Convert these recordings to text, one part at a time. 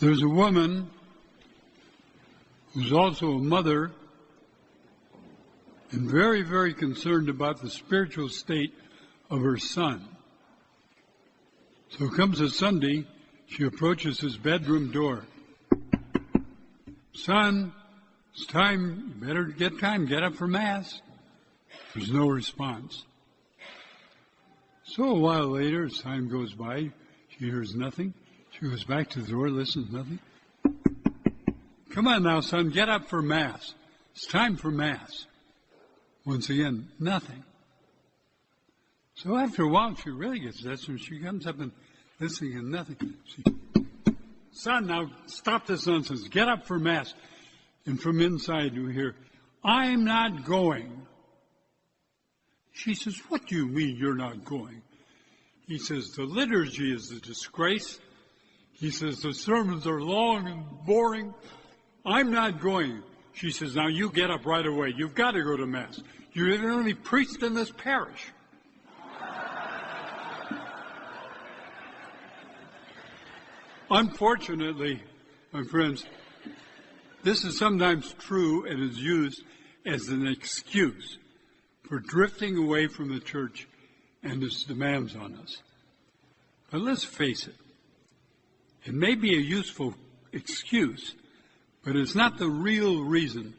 There's a woman who's also a mother and very, very concerned about the spiritual state of her son. So comes a Sunday, she approaches his bedroom door. Son, it's time, you better get up for Mass. There's no response. So a while later, as time goes by, she hears nothing. She goes back to the door, listens, nothing. Come on now, son, get up for Mass. It's time for Mass. Once again, nothing. So after a while, she really gets desperate. She comes up and listening and nothing. Son, now stop this nonsense. Get up for Mass. And from inside you hear, I'm not going. She says, what do you mean you're not going? He says, the liturgy is a disgrace. He says, the sermons are long and boring. I'm not going. She says, now you get up right away. You've got to go to Mass. You're the only priest in this parish. Unfortunately, my friends, this is sometimes true and is used as an excuse for drifting away from the church and its demands on us. But let's face it, it may be a useful excuse, but it's not the real reason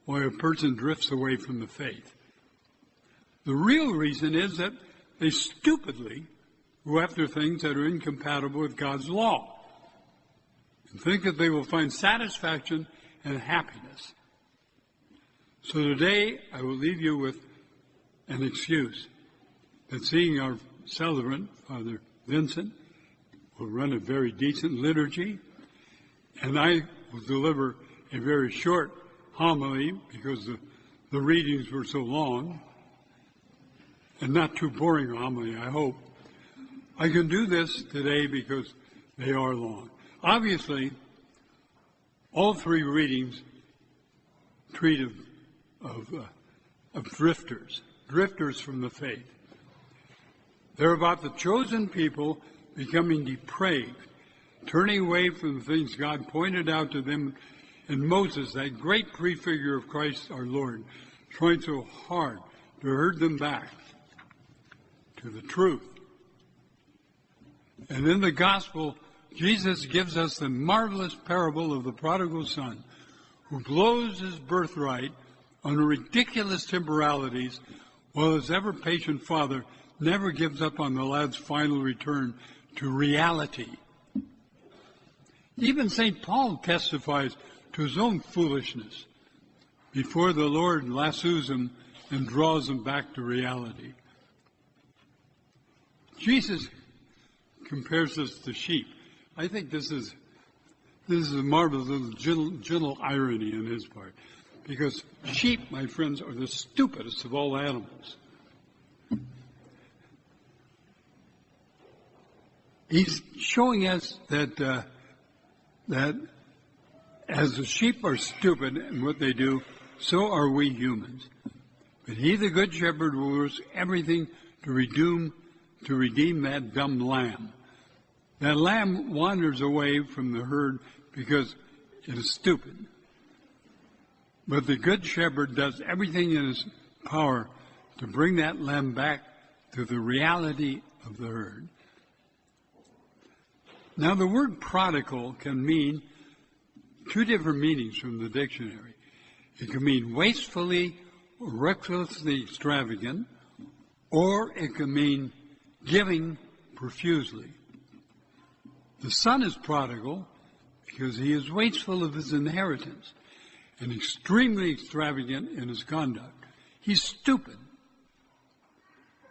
why a person drifts away from the faith. The real reason is that they stupidly go after things that are incompatible with God's law and think that they will find satisfaction and happiness. So today I will leave you with an excuse that seeing our celebrant, Father Vincent, will run a very decent liturgy, and I will deliver a very short homily because the readings were so long, and not too boring a homily, I hope. I can do this today because they are long. Obviously, all three readings treat of drifters from the faith. They're about the chosen people becoming depraved, turning away from the things God pointed out to them in Moses, that great prefigure of Christ our Lord, trying so hard to herd them back to the truth. And in the gospel, Jesus gives us the marvelous parable of the prodigal son, who blows his birthright on ridiculous temporalities, while his ever-patient father never gives up on the lad's final return to reality. Even St. Paul testifies to his own foolishness before the Lord lassos him and draws him back to reality. Jesus compares us to sheep. I think this is a marvelous little gentle irony on his part, because sheep, my friends, are the stupidest of all animals. He's showing us that as the sheep are stupid in what they do, so are we humans. But he, the good shepherd, will risk everything to redeem that dumb lamb. That lamb wanders away from the herd because it is stupid. But the good shepherd does everything in his power to bring that lamb back to the reality of the herd. Now, the word prodigal can mean two different meanings from the dictionary. It can mean wastefully or recklessly extravagant, or it can mean giving profusely. The son is prodigal because he is wasteful of his inheritance and extremely extravagant in his conduct. He's stupid.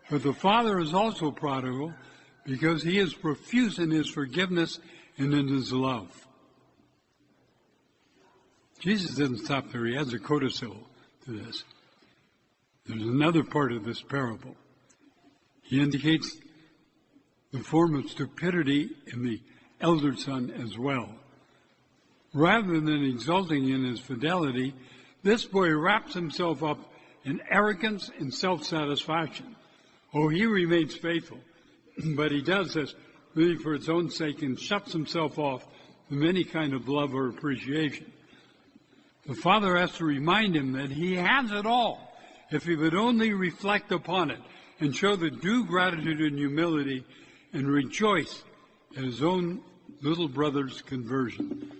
But the father is also prodigal because he is profuse in his forgiveness and in his love. Jesus didn't stop there. He adds a codicil to this. There's another part of this parable. He indicates the form of stupidity in the elder son as well. Rather than exulting in his fidelity, this boy wraps himself up in arrogance and self-satisfaction. Oh, he remains faithful, but he does this really for its own sake and shuts himself off from any kind of love or appreciation. The father has to remind him that he has it all if he would only reflect upon it and show the due gratitude and humility and rejoice at his own little brother's conversion.